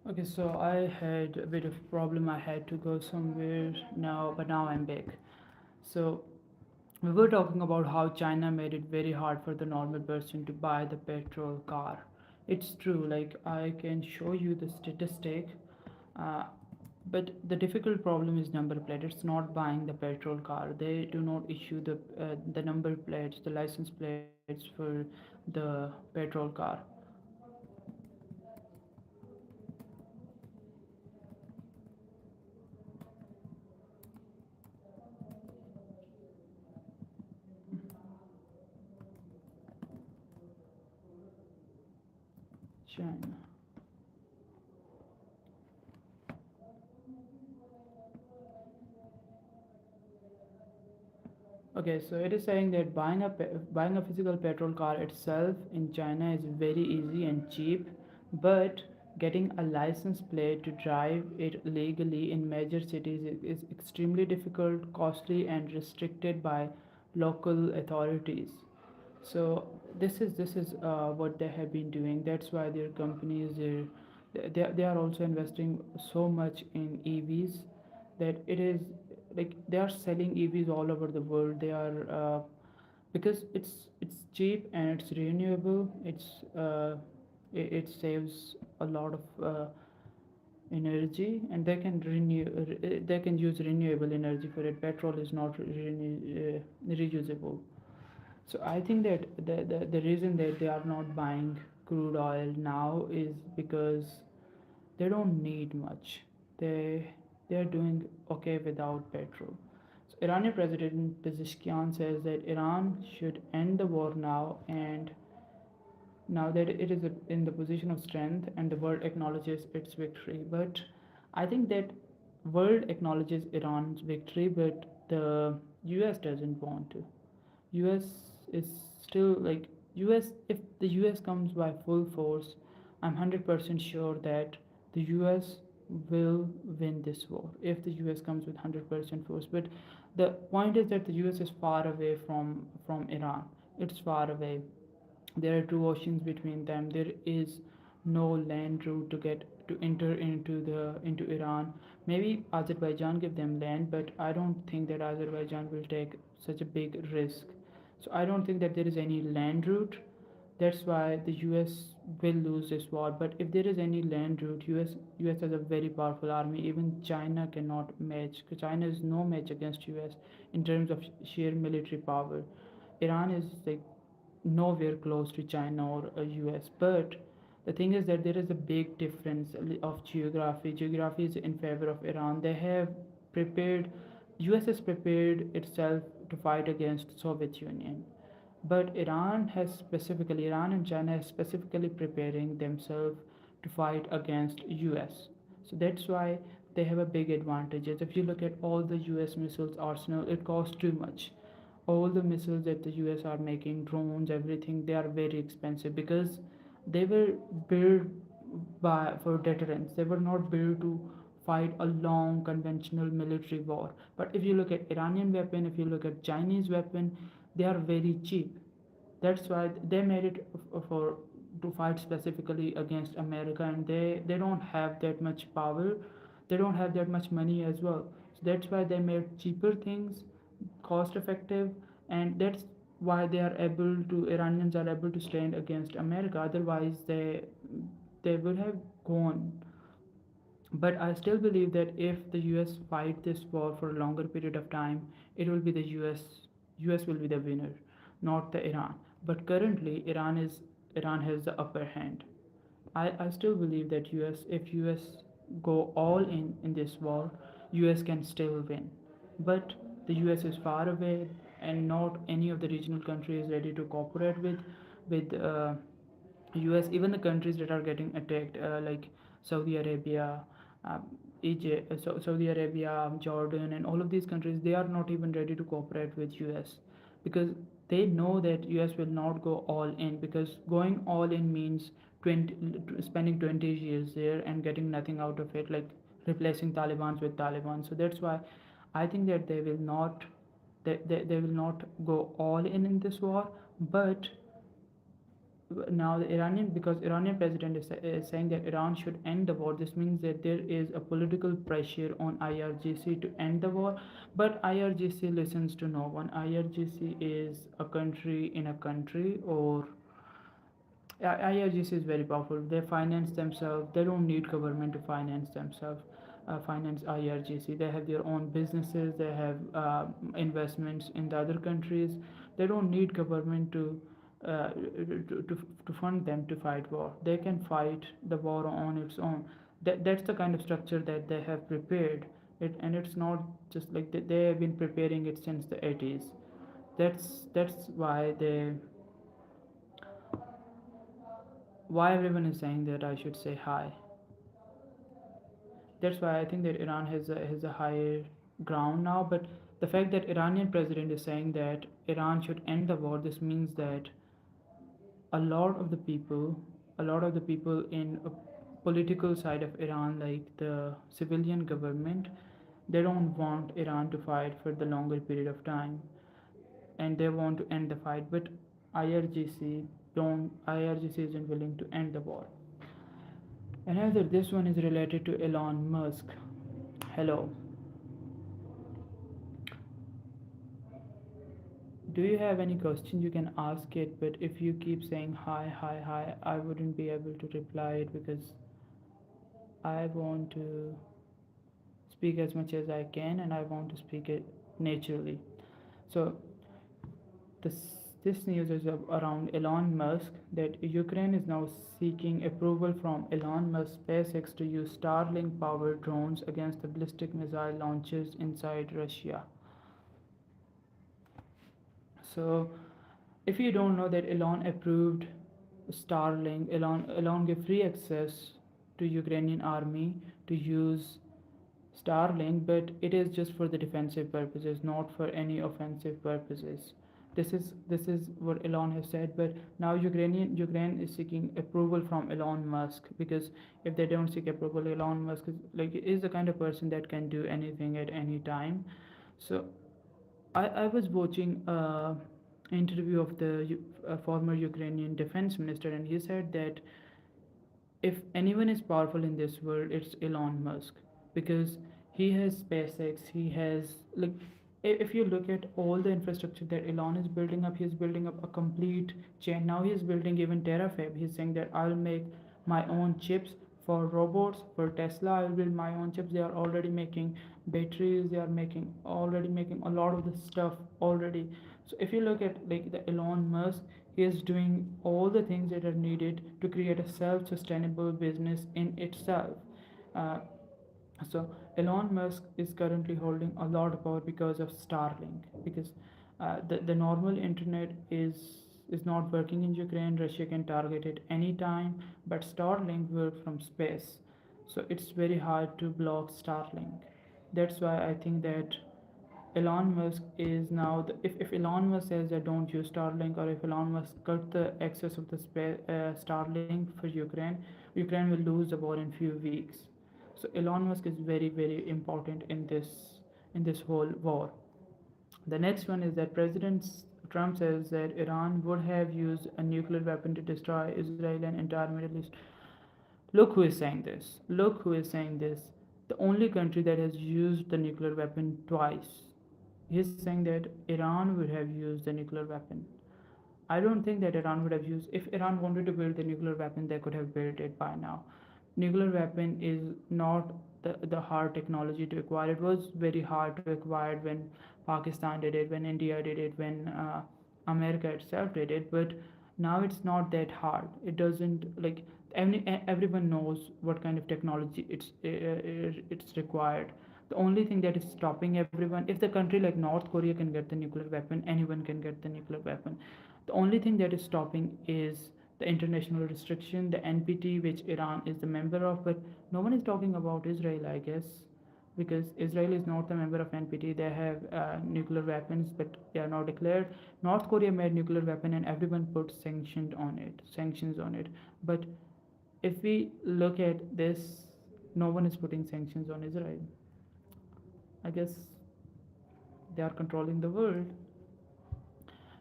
Okay, so I had a bit of problem. I had to go somewhere now, but now I'm back. So we were talking about how China made it very hard for the normal person to buy the petrol car. It's true, like I can show you the statistic, uh, but the difficult problem is number plate. It's not buying the petrol car. They do not issue the number plates, the license plates for the petrol car. China. Okay, so it is saying that buying a physical petrol car itself in China is very easy and cheap, but getting a license plate to drive it legally in major cities is extremely difficult, costly, and restricted by local authorities. So this is what they have been doing. That's why their companies they are also investing so much in EVs that it is like they are selling EVs all over the world. They are because it's cheap and it's renewable. It saves a lot of energy, and they can use renewable energy for it. Petrol is not reusable. So I think that the reason that they are not buying crude oil now is because they don't need much. They are doing okay without petrol. So Iranian President Pezeshkian says that Iran should end the war now, and now that it is in the position of strength and the world acknowledges its victory. But I think that world acknowledges Iran's victory, but the US doesn't want to. US is still like US. If the US comes by full force, I'm 100% sure that the US will win this war if the US comes with 100% force. But the point is that the US is far away from Iran. It's far away. There are two oceans between them. There is no land route to get to enter into Iran. Maybe Azerbaijan give them land, but I don't think that Azerbaijan will take such a big risk. So I don't think that there is any land route. That's why the US will lose this war. But if there is any land route, US has a very powerful army. Even China cannot match. 'Cause China is no match against US in terms of sheer military power. Iran is like nowhere close to China or US. But the thing is that there is a big difference of geography. Geography is in favor of Iran. They have prepared, US has prepared itself to fight against Soviet Union. But Iran and China are specifically preparing themselves to fight against US. So that's why they have a big advantages. If you look at all the US missiles arsenal, it costs too much. All the missiles that the US are making, drones, everything, they are very expensive because they were built for deterrence. They were not built to fight a long conventional military war. But if you look at Iranian weapon, if you look at Chinese weapon, they are very cheap. That's why they made it for to fight specifically against America, and they don't have that much power. They don't have that much money as well. So that's why they made cheaper things, cost effective, and that's why Iranians are able to stand against America. Otherwise they would have gone. But I still believe that if the US fight this war for a longer period of time, it will be the US will be the winner, not the Iran. But currently Iran has the upper hand. I still believe that if US go all in this war, US can still win. But the US is far away, and not any of the regional countries is ready to cooperate with US. Even the countries that are getting attacked, like Saudi Arabia, um, Egypt, Saudi Arabia, Jordan, and all of these countries, they are not even ready to cooperate with US because they know that US will not go all in, because going all in means 20, spending 20 years there and getting nothing out of it, like replacing Taliban with Taliban. So that's why I think that they will not go all in this war. But now the Iranian, because Iranian president is saying that Iran should end the war. This means that there is a political pressure on IRGC to end the war, but IRGC listens to no one. IRGC is a country in a country, or IRGC is very powerful. They finance themselves. They don't need government to finance themselves. Finance IRGC. They have their own businesses. They have investments in the other countries. They don't need government to fund them to fight war. They can fight the war on its own. That's the kind of structure that they have prepared. And it's not just like they have been preparing it since the 80s. That's why everyone is saying that I should say hi. That's why I think that Iran has a higher ground now. But the fact that Iranian president is saying that Iran should end the war, this means that a lot of the people, a lot of the people in a political side of Iran, like the civilian government, they don't want Iran to fight for the longer period of time, and they want to end the fight. But IRGC don't. IRGC isn't willing to end the war. Another, this one is related to Elon Musk. Hello. Do you have any question? You can ask it, but if you keep saying hi, hi, hi, I wouldn't be able to reply it because I want to speak as much as I can and I want to speak it naturally. So this this news is around Elon Musk, that Ukraine is now seeking approval from Elon Musk SpaceX to use Starlink powered drones against the ballistic missile launches inside Russia. So if you don't know that Elon approved Starlink, Elon gave free access to Ukrainian army to use Starlink, but it is just for the defensive purposes, not for any offensive purposes. This is what Elon has said, but now Ukraine is seeking approval from Elon Musk, because if they don't seek approval, Elon Musk is the kind of person that can do anything at any time. So I was watching a interview of the former Ukrainian defense minister, and he said that if anyone is powerful in this world, it's Elon Musk, because he has SpaceX. He has, like, if you look at all the infrastructure that Elon is building up, he's building up a complete chain. Now he's building even Terafab. He's saying that I'll make my own chips for robots, for Tesla. I'll build my own chips. They are already making batteries. They are making already making a lot of the stuff already. So if you look at like the Elon Musk, he is doing all the things that are needed to create a self-sustainable business in itself. Uh, so Elon Musk is currently holding a lot of power because of Starlink, because the normal internet is not working in Ukraine. Russia can target it anytime, but Starlink works from space, so it's very hard to block Starlink. That's why I think that Elon Musk is now if Elon Musk says that don't use Starlink, or if Elon Musk cut the access of the Starlink for Ukraine, Ukraine will lose the war in few weeks. So Elon Musk is very important in this whole war. The next one is that President Trump says that Iran would have used a nuclear weapon to destroy Israel and entire Middle East. Look who is saying this. Look who is saying this. The only country that has used the nuclear weapon twice. He's saying that Iran would have used the nuclear weapon. I don't think that Iran would have used. If Iran wanted to build the nuclear weapon, they could have built it by now. Nuclear weapon is not the hard technology to acquire. It was very hard to acquire when Pakistan did it, when India did it, when America itself did it. But now it's not that hard. It doesn't like everyone knows what kind of technology it's required. The only thing that is stopping everyone, if the country like North Korea can get the nuclear weapon, anyone can get the nuclear weapon. The only thing that is stopping is the international restriction, the NPT, which Iran is the member of, but no one is talking about Israel, I guess, because Israel is not a member of NPT. They have nuclear weapons, but they are not declared. North Korea made nuclear weapon, and everyone put sanctions on it. But if we look at this, no one is putting sanctions on Israel. I guess they are controlling the world.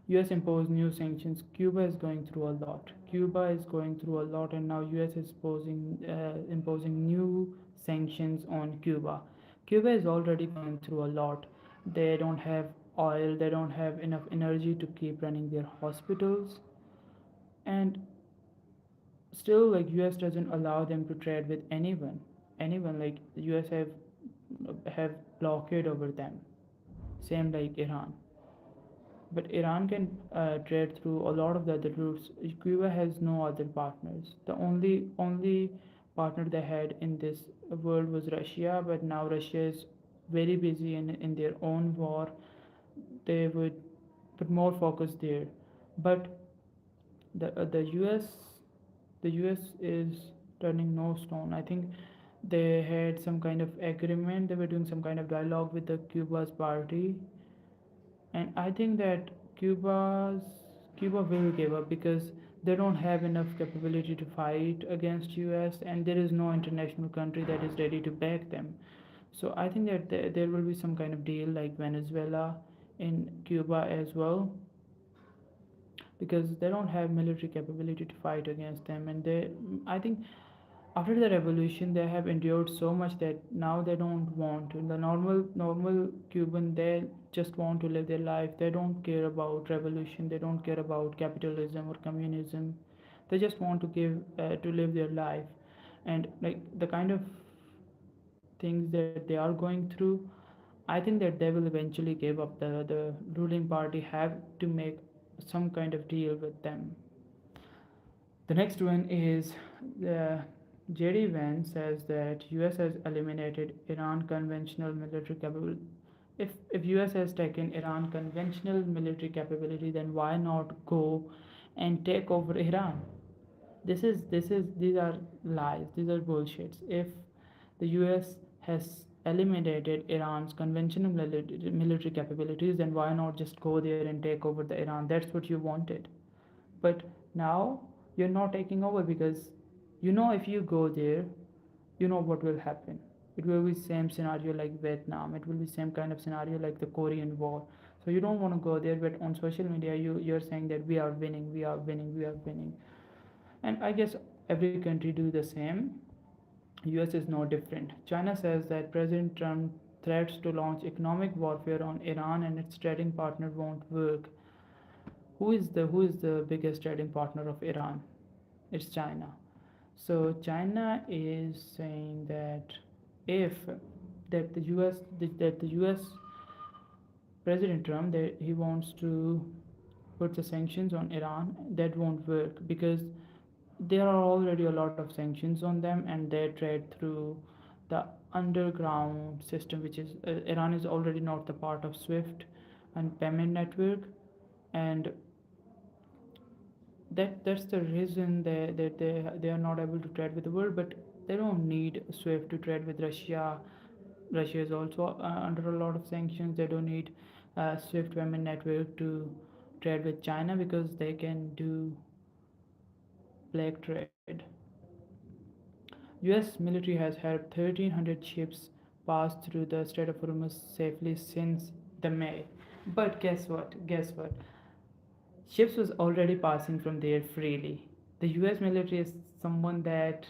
US imposed new sanctions. Cuba is going through a lot. Cuba is going through a lot, and now US is imposing new sanctions on Cuba. Cuba is already going through a lot. They don't have oil, they don't have enough energy to keep running their hospitals, and still like US doesn't allow them to trade with anyone. Anyone like the US have blockade over them. Same like Iran. But Iran can trade through a lot of the other routes. Cuba has no other partners. The only partner they had in this world was Russia, but now Russia is very busy in their own war. They would put more focus there. But the US is turning no stone. I think they had some kind of agreement. They were doing some kind of dialogue with the Cuba's party, and I think that Cuba will give up because they don't have enough capability to fight against US, and there is no international country that is ready to back them. So I think that there will be some kind of deal like Venezuela in Cuba as well, because they don't have military capability to fight against them, and they I think after the revolution they have endured so much that now they don't want to. The normal Cuban, they just want to live their life. They don't care about revolution, they don't care about capitalism or communism. They just want to give to live their life. And like the kind of things that they are going through, I think that they will eventually give up. The ruling party have to make some kind of deal with them. The next one is the JD Vance says that US has eliminated Iran conventional military capability. If US has taken Iran conventional military capability, then why not go and take over Iran? This is these are lies. These are bullshits. If the US has eliminated Iran's conventional military capabilities, then why not just go there and take over the Iran? That's what you wanted. But now you're not taking over because if you go there, you know what will happen. It will be same scenario like Vietnam. It will be same kind of scenario like the Korean War. So you don't want to go there, but on social media you're saying that we are winning, we are winning, we are winning. And I guess every country do the same. US is no different. China says that President Trump threats to launch economic warfare on Iran and its trading partner won't work. Who is the biggest trading partner of Iran? It's China. So China is saying that if that the US that the US President Trump, that he wants to put the sanctions on Iran, that won't work because there are already a lot of sanctions on them, and they trade through the underground system, which is Iran is already not the part of SWIFT and payment network. And that's the reason they are not able to trade with the world. But they don't need SWIFT to trade with Russia. Russia is also under a lot of sanctions. They don't need SWIFT payment network to trade with China because they can do black trade. US military has helped 1,300 ships pass through the Strait of Hormuz safely since the May. But guess what? Guess what? Ships was already passing from there freely. The US military is someone that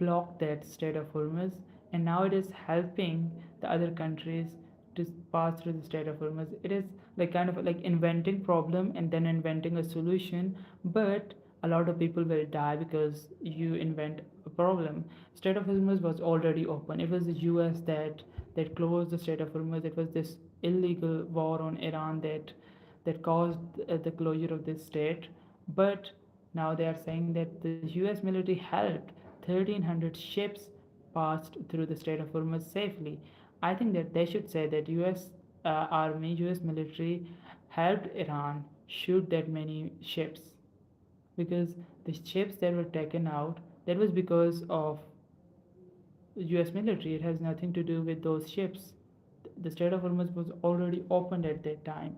blocked that Strait of Hormuz, and now it is helping the other countries to pass through the Strait of Hormuz. It is like kind of like inventing problem and then inventing a solution, but a lot of people will die because you invent a problem. Strait of Hormuz was already open. It was the US that closed the Strait of Hormuz. It was this illegal war on Iran that caused the closure of this state. But now they are saying that the US military helped 1,300 ships passed through the Strait of Hormuz safely. I think that they should say that US army, US military helped Iran shoot that many ships, because the ships that were taken out, that was because of US military. It has nothing to do with those ships. The Strait of Hormuz was already opened at that time.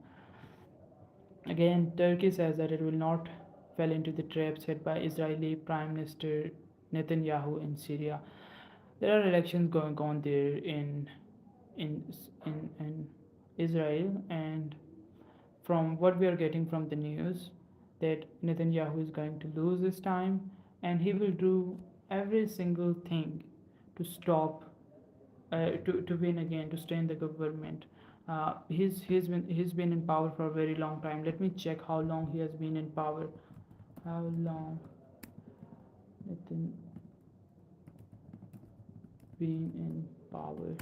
Again, Turkey says that it will not fall into the trap set by Israeli Prime Minister Netanyahu in Syria. There are elections going on there in in Israel, and from what we are getting from the news, that Netanyahu is going to lose this time, and he will do every single thing to stop, to win again, to stay in the government. He's been in power for a very long time. Let me check how long he has been in power. How long Nathan been in power?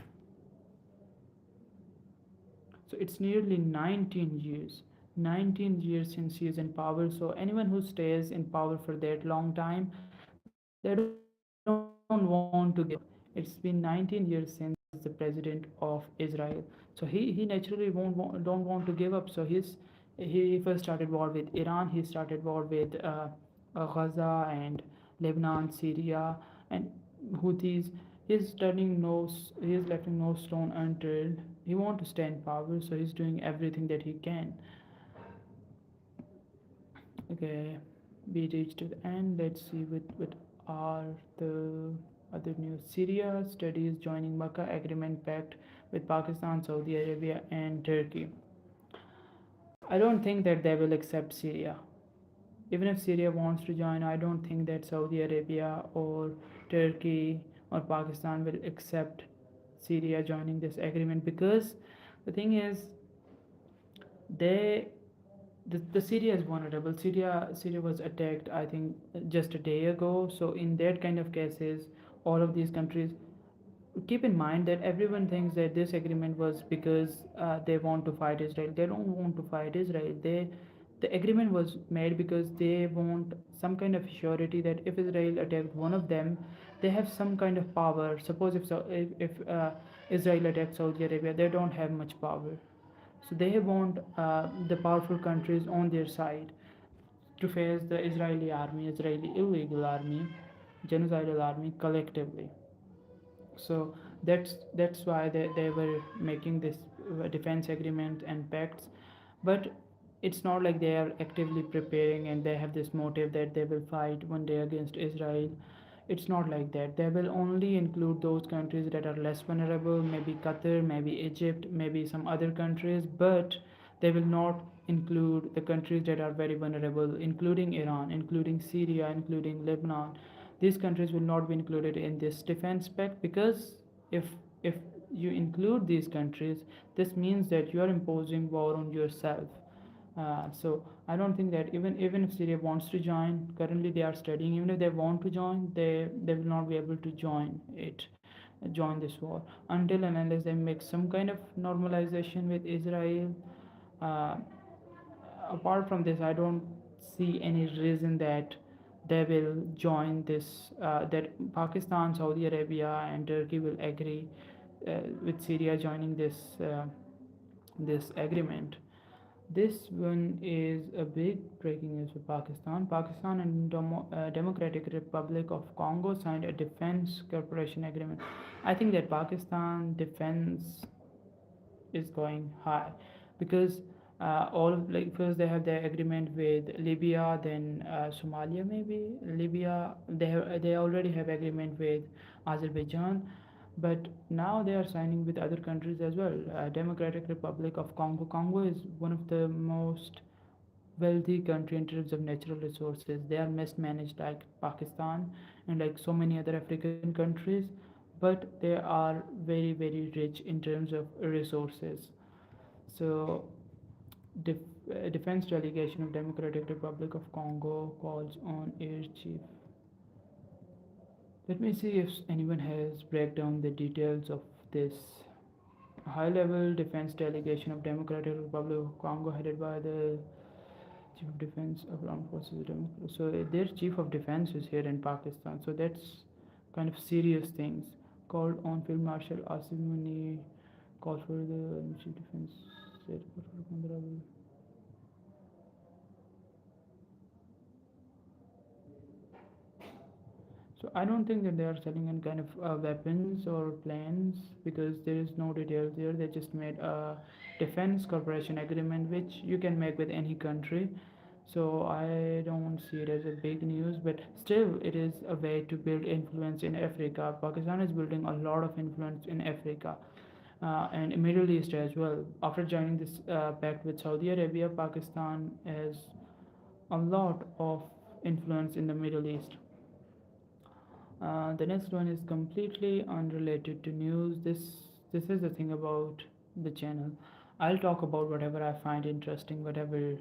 So it's nearly 19 years. 19 years since he is in power. So anyone who stays in power for that long time, they don't want to give up. It's been 19 years since the president of Israel. So he naturally don't want to give up. So he first started war with Iran. He started war with Gaza and Lebanon, Syria, and Houthis. He's left no stone unturned. He wants to stay in power, so he's doing everything that he can. Okay, we reached to the end. Let's see what are the other news. Syria studies joining Makkah Agreement Pact with Pakistan, Saudi Arabia, and Turkey. I don't think that they will accept Syria. Even if Syria wants to join, I don't think that Saudi Arabia or Turkey or Pakistan will accept Syria joining this agreement, because the thing is, they the Syria is vulnerable. Syria was attacked, I think, just a day ago. So in that kind of cases, all of these countries, keep in mind that everyone thinks that this agreement was because they want to fight Israel. They don't want to fight Israel. The agreement was made because they want some kind of surety that if Israel attacked one of them, they have some kind of power. Suppose if Israel attacks Saudi Arabia, they don't have much power. So they want the powerful countries on their side to face the Israeli army, Israeli illegal army, genocidal army collectively. So that's why they were making this defense agreement and pacts. But it's not like they are actively preparing and they have this motive that they will fight one day against Israel. It's not like that. They will only include those countries that are less vulnerable, maybe Qatar, maybe Egypt, maybe some other countries, but they will not include the countries that are very vulnerable, including Iran, including Syria, including Lebanon. These countries will not be included in this defense pact, because if if you include these countries, this means that you are imposing war on yourself. So I don't think that even if Syria wants to join, currently they are studying. Even if they want to join, they will not be able to join this war until and unless they make some kind of normalization with Israel. Uh, Apart from this, I don't see any reason that they will join this. That Pakistan, Saudi Arabia, and Turkey will agree with Syria joining this agreement. This one is a big breaking news for Pakistan. Pakistan and Democratic Republic of Congo signed a defense cooperation agreement. I think that Pakistan defense is going high, because all of, like, first they have their agreement with Libya, then Somalia, maybe Libya. They already have agreement with Azerbaijan, but now they are signing with other countries as well. Democratic Republic of Congo. Congo is one of the most wealthy country in terms of natural resources. They are mismanaged like Pakistan and like so many other African countries, but they are very rich in terms of resources. So defense delegation of Democratic Republic of Congo calls on air chief. Let me see if anyone has break down the details of this. High-level defense delegation of Democratic Republic of Congo headed by the Chief of Defense of Armed Forces. So their Chief of Defense is here in Pakistan. So that's kind of serious things. Called on Field Marshal Asif Muni, called for the Chief Defense. So I don't think that they are selling any kind of weapons or plans, because there is no details there. They just made a defense cooperation agreement which you can make with any country. So I don't see it as a big news, but still it is a way to build influence in Africa. Pakistan is building a lot of influence in Africa. And Middle East as well. After joining this pact with Saudi Arabia, Pakistan has a lot of influence in the Middle East. The next one is completely unrelated to news. This is the thing about the channel. I'll talk about whatever I find interesting, whatever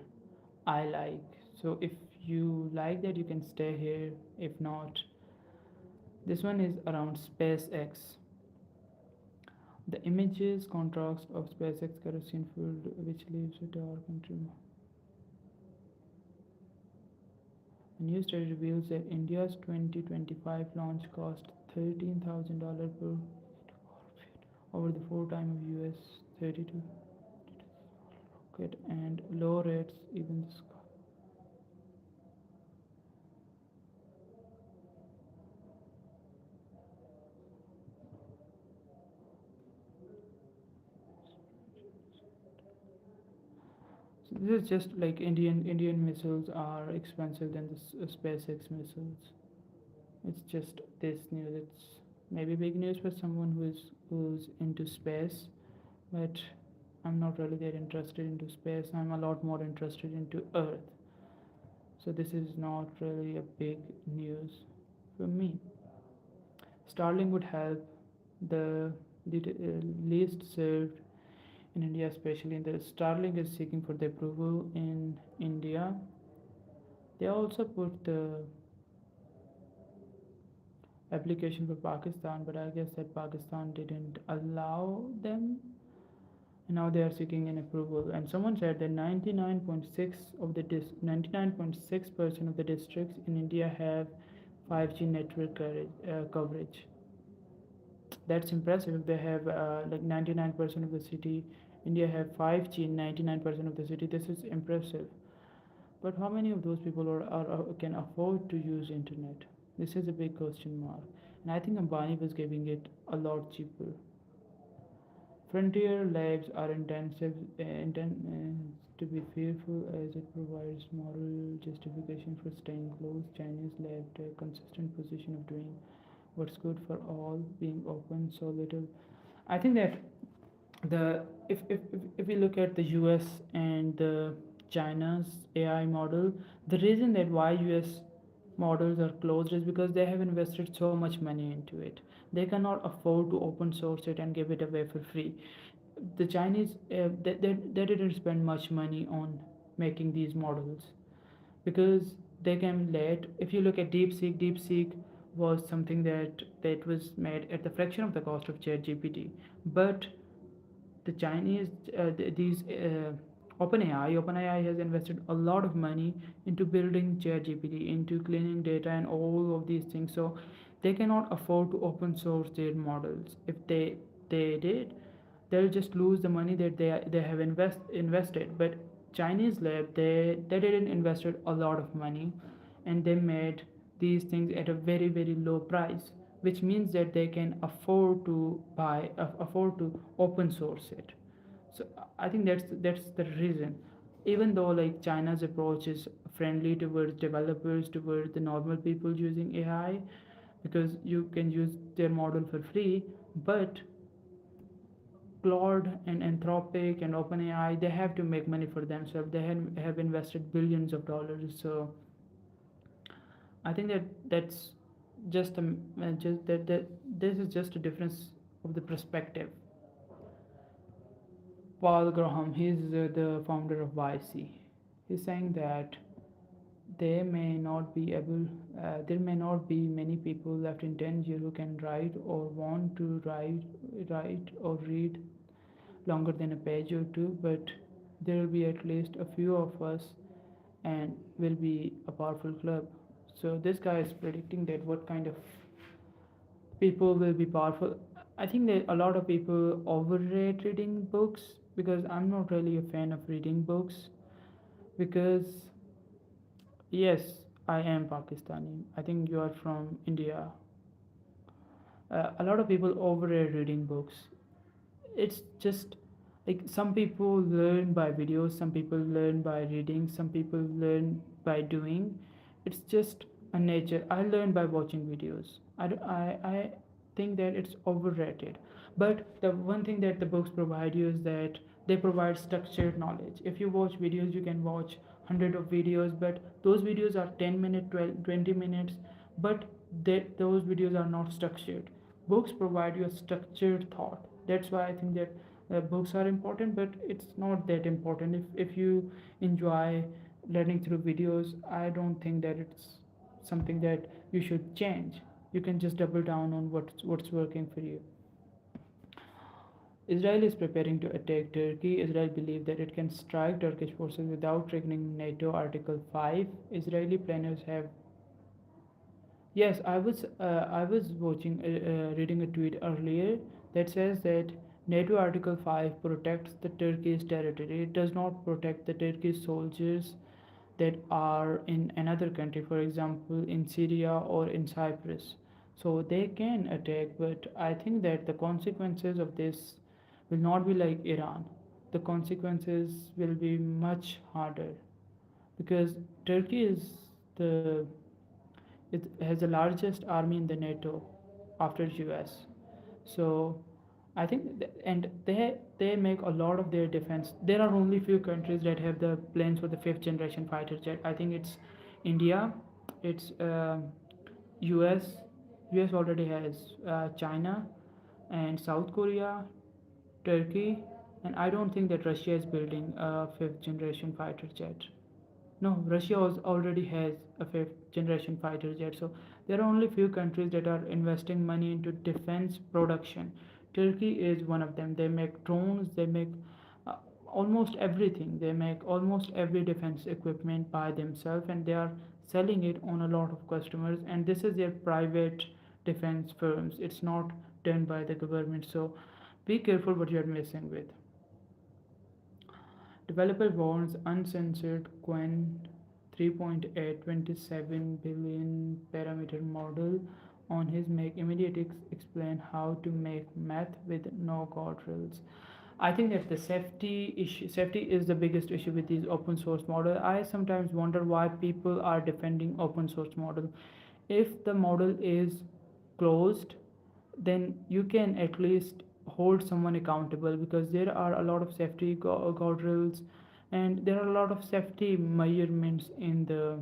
I like. So if you like that, you can stay here. If not, this one is around SpaceX. The images contracts of SpaceX kerosene field, which leaves it our country. A new study reveals that India's 2025 launch cost $13,000 per over the four time of US 32 rocket and low rates even the sky. So this is just like Indian missiles are expensive than the SpaceX missiles. It's just this news. It's maybe big news for someone who's into space, but I'm not really that interested into space. I'm a lot more interested into Earth. So this is not really a big news for me. Starlink would help the least served in India, especially in the Starlink is seeking for the approval in India. They also put the application for Pakistan, but I guess that Pakistan didn't allow them. And now they are seeking an approval. And someone said that 99.6% of the districts in India have 5G network coverage. That's impressive. If they have like 99% of the city, India have 5G in 99% of the city. This is impressive. But how many of those people can afford to use internet? This is a big question mark. And I think Ambani was giving it a lot cheaper. Frontier labs are to be fearful as it provides moral justification for staying close. Chinese lab take consistent position of doing what's good for all, being open, so little. I think that the if we look at the US and the China's AI model, the reason that why US models are closed is because they have invested so much money into it. They cannot afford to open source it and give it away for free. The Chinese they didn't spend much money on making these models because they came late. If you look at DeepSeek was something that was made at the fraction of the cost of ChatGPT. But the Chinese, these OpenAI has invested a lot of money into building ChatGPT, into cleaning data, and all of these things. So they cannot afford to open source their models. If they did, they'll just lose the money that they have invested. But Chinese lab, they didn't invested a lot of money, and they made these things at a very low price, which means that they can afford to open source it. So I think that's the reason. Even though like China's approach is friendly towards developers, towards the normal people using AI, because you can use their model for free, but Claude and Anthropic and OpenAI, they have to make money for themselves. They have invested billions of dollars. So I think that that's just that this is just a difference of the perspective. Paul Graham, he's the founder of YC. He's saying that there may not be able, there may not be many people left in 10 years who can write or want to write or read longer than a page or two, but there will be at least a few of us and will be a powerful club. So this guy is predicting that what kind of people will be powerful. I think that a lot of people overrate reading books because I'm not really a fan of reading books because yes, I am Pakistani. I think you are from India. A lot of people overrate reading books. It's just like some people learn by videos, some people learn by reading, some people learn by doing. It's just a nature. I learn by watching videos. I think that it's overrated. But the one thing that the books provide you is that they provide structured knowledge. If you watch videos, you can watch hundred of videos, but those videos are 10 minutes, 12, 20 minutes, but those videos are not structured. Books provide you a structured thought. That's why I think that books are important, but it's not that important. If you enjoy learning through videos, I don't think that it's something that you should change. You can just double down on what's working for you. Israel is preparing to attack Turkey. Israel believes that it can strike Turkish forces without triggering NATO Article 5. Israeli planners have. Yes, I was reading a tweet earlier that says that NATO Article 5 protects the Turkish territory. It does not protect the Turkish soldiers that are in another country, for example, in Syria or in Cyprus. So they can attack, but I think that the consequences of this will not be like Iran. The consequences will be much harder because Turkey is the it has the largest army in the NATO after US. So I think and they make a lot of their defense. There are only few countries that have the plans for the fifth generation fighter jet. I think it's India, it's US. US already has China and South Korea, Turkey, and I don't think that Russia is building a fifth generation fighter jet. No, Russia already has a fifth generation fighter jet. So there are only few countries that are investing money into defense production. Turkey is one of them. They make drones, they make uh, almost everything. They make almost every defense equipment by themselves and they are selling it on a lot of customers. And this is their private defense firms. It's not done by the government. So be careful what you're messing with. Developer warns uncensored Qwen 3.8 27 billion parameter model on his Make Immediate explain how to make math with no guardrails. I think that the safety is the biggest issue with these open source model. I sometimes wonder why people are defending open source model. If the model is closed, then you can at least hold someone accountable because there are a lot of safety guardrails and there are a lot of safety measurements in the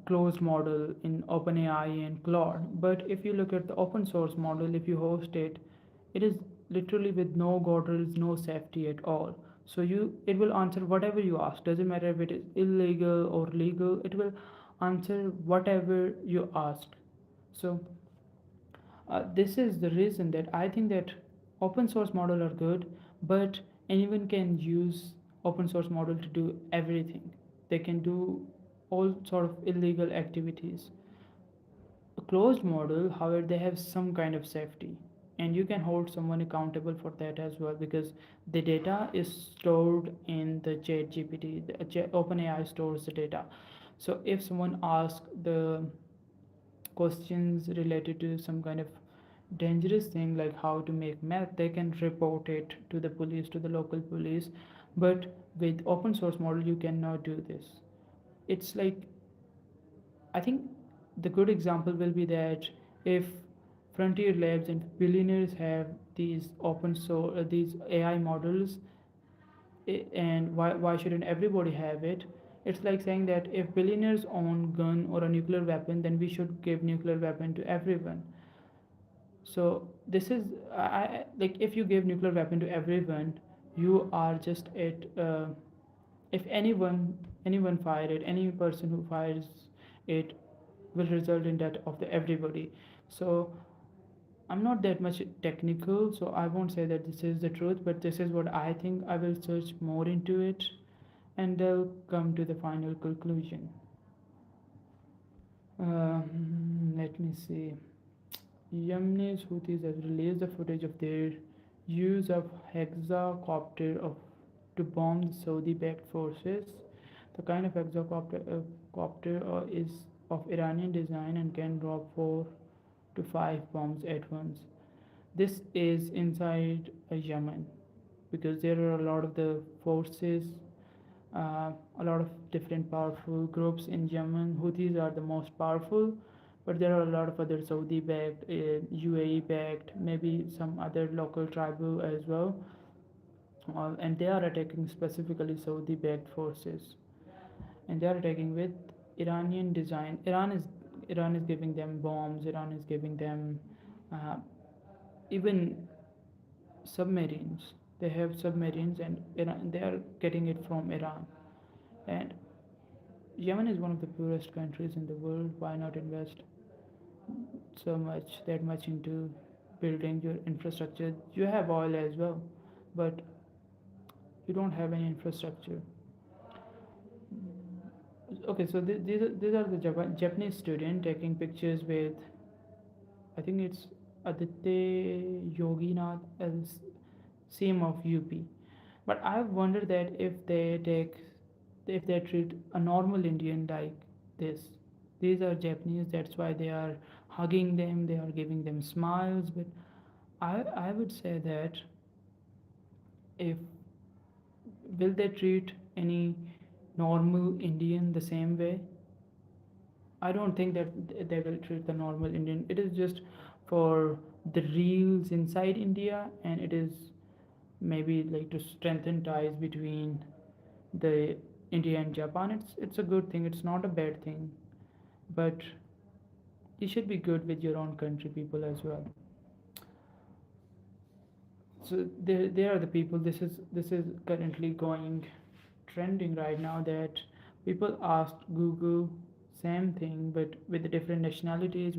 closed model in OpenAI and Claude. But if you look at the open source model, if you host it, it is literally with no guardrails, no safety at all. So it will answer whatever you ask. Doesn't matter if it is illegal or legal. It will answer whatever you ask. So this is the reason that I think that open source model are good, but anyone can use open source model to do everything. They can do all sort of illegal activities. A closed model, however, they have some kind of safety, and you can hold someone accountable for that as well because the data is stored in the Chat GPT. OpenAI stores the data. So if someone asks the questions related to some kind of dangerous thing like how to make meth, they can report it to the police, to the local police. But with open source model you cannot do this. It's like, I think the good example will be that if frontier labs and billionaires have these open source these AI models, and why shouldn't everybody have it? It's like saying that if billionaires own gun or a nuclear weapon, then we should give nuclear weapon to everyone. So this is like if you give nuclear weapon to everyone, you are just at if anyone fire it, any person who fires it will result in death of the everybody. So I'm not that much technical, so I won't say that this is the truth, but this is what I think. I will search more into it and I'll come to the final conclusion. Let me see. Yemen's Houthis have released the footage of their use of hexacopter to bomb the Saudi-backed forces. The kind of copter is of Iranian design and can drop 4 to 5 bombs at once. This is inside Yemen because there are a lot of the forces, a lot of different powerful groups in Yemen. Houthis are the most powerful, but there are a lot of other Saudi backed, UAE backed, maybe some other local tribal as well. and they are attacking specifically Saudi-backed forces, and they are attacking with Iranian design. Iran is giving them bombs. Iran is giving them uh, even submarines. They have submarines, and they are getting it from Iran. And Yemen is one of the poorest countries in the world. Why not invest that much into building your infrastructure? You have oil as well, but you don't have any infrastructure. Okay, so these are the Japanese student taking pictures with, I think it's Aditya Yoginath as CM of UP. But I wonder that if they treat a normal Indian like this, these are Japanese. That's why they are hugging them. They are giving them smiles. But I would say that if will they treat any normal Indian the same way? I don't think that they will treat the normal Indian. It is just for the reels inside India, and it is maybe like to strengthen ties between the India and Japan. It's a good thing. It's not a bad thing, but you should be good with your own country people as well. So there are the people. This is currently going trending right now that people asked Google same thing but with the different nationalities.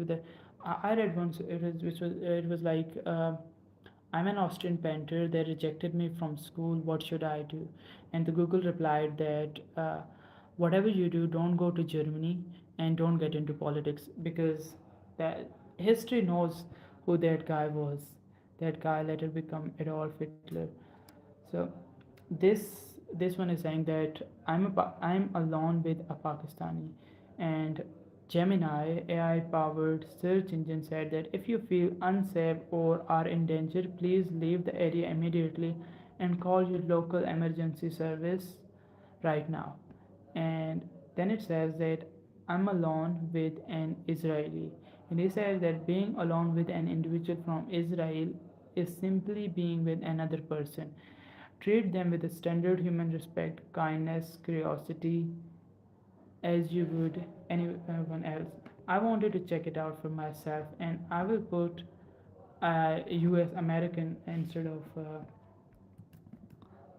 I read once it was like I'm an Austrian painter. They rejected me from school. What should I do? And the Google replied that whatever you do, don't go to Germany and don't get into politics because that history knows who that guy was. That guy later become Adolf Hitler. So this one is saying that I'm alone with a Pakistani, and Gemini AI powered search engine said that if you feel unsafe or are in danger, please leave the area immediately and call your local emergency service right now. And then it says that I'm alone with an Israeli. And he says that being alone with an individual from Israel is simply being with another person. Treat them with the standard human respect, kindness, curiosity, as you would anyone else. I wanted to check it out for myself, and I will put US American instead of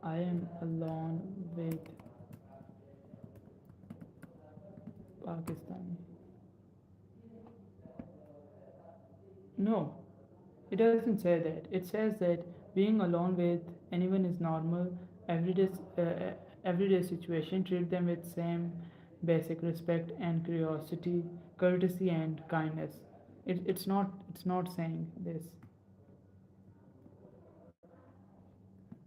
I am alone with Pakistani. No, it doesn't say that. It says that being alone with anyone is normal, everyday, everyday situation. Treat them with same basic respect and curiosity, courtesy and kindness. It's not saying this.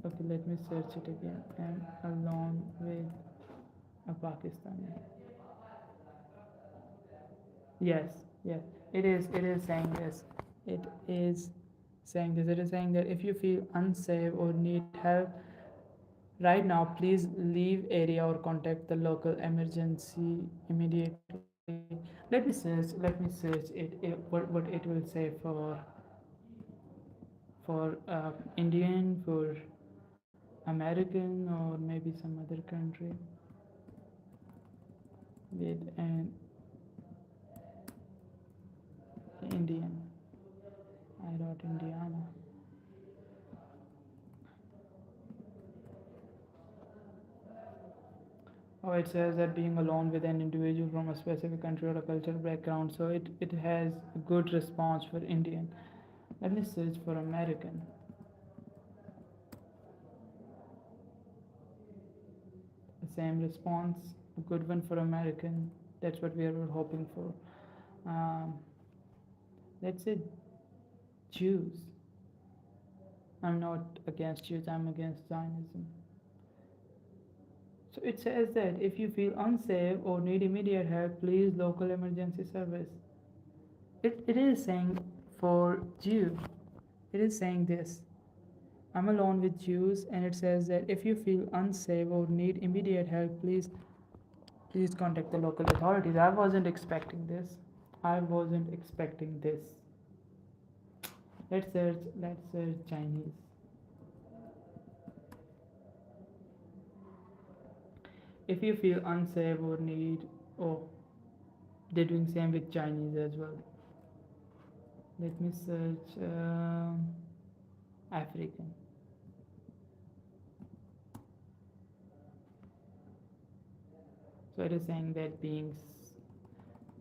Okay, let me search it again. I'm alone with a Pakistani. Yes, yes, it is. It is saying this. It is saying this. It is saying that if you feel unsafe or need help right now, please leave area or contact the local emergency immediately. Let me search what it will say for Indian, for American, or maybe some other country with an Indian. I wrote Indiana. Oh, it says that being alone with an individual from a specific country or a cultural background, so it has a good response for Indian. Let me search for American. The same response, a good one for American. That's what we are hoping for. Um, let's say Jews. I'm not against Jews, I'm against Zionism. So it says that if you feel unsafe or need immediate help, please local emergency service. It is saying for Jew, it is saying this. I'm alone with Jews, and it says that if you feel unsafe or need immediate help, please contact the local authorities. I wasn't expecting this. I wasn't expecting this. Let's search Chinese. If you feel unsafe or need, oh, they're doing same with Chinese as well. Let me search African. So it is saying that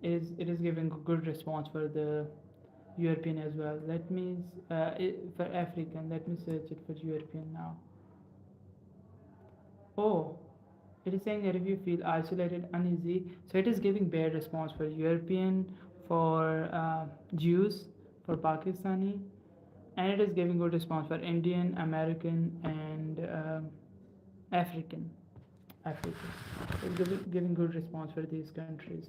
it is giving a good response for the European as well. Let me for African. Let me search it for European now. Oh, it is saying that if you feel isolated, uneasy, so it is giving bad response for European, for Jews, for Pakistani, and it is giving good response for Indian, American, and African. African. It's giving good response for these countries.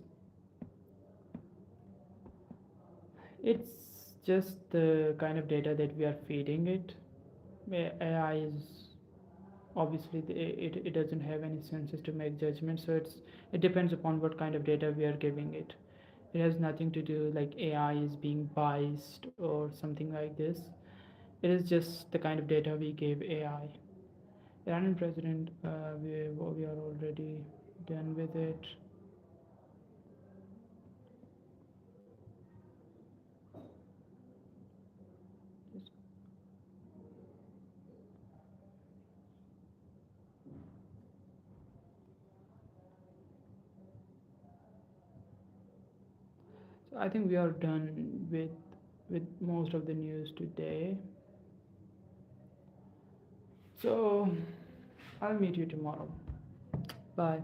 It's just the kind of data that we are feeding it. AI is obviously it doesn't have any senses to make judgments, so it depends upon what kind of data we are giving it. It has nothing to do like AI is being biased or something like this. It is just the kind of data we gave AI. Iranian president, we are already done with it. So I think we are done with most of the news today. So I'll meet you tomorrow. Bye.